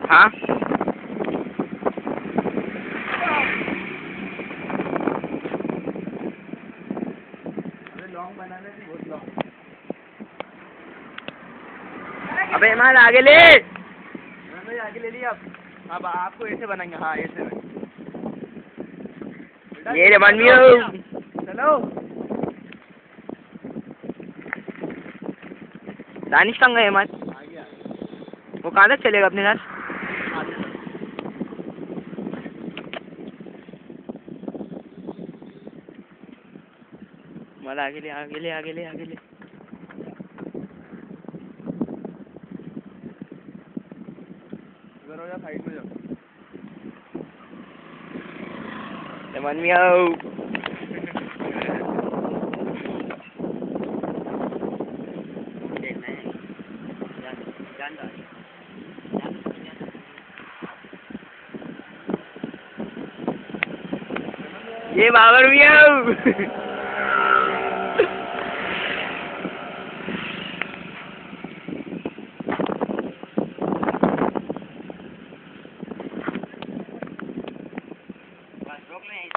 हाँ लॉन्ग बनाने से बहुत लॉन्ग। अबे ईमान आगे ले। मैंने आगे ले लिया। अब आपको ऐसे बनाएंगे। हाँ ऐसे ये रे बन मियो। चलो दानिश कहाँ गए ईमान? आ गया। वो कहाँ तक चलेगा अपने साथ? माला आगे ले आगे ले आगे ले आगे ले। इधर हो जा, साइड में जाओ। ईमान मियो। ये बाबर मियो। रोक नहीं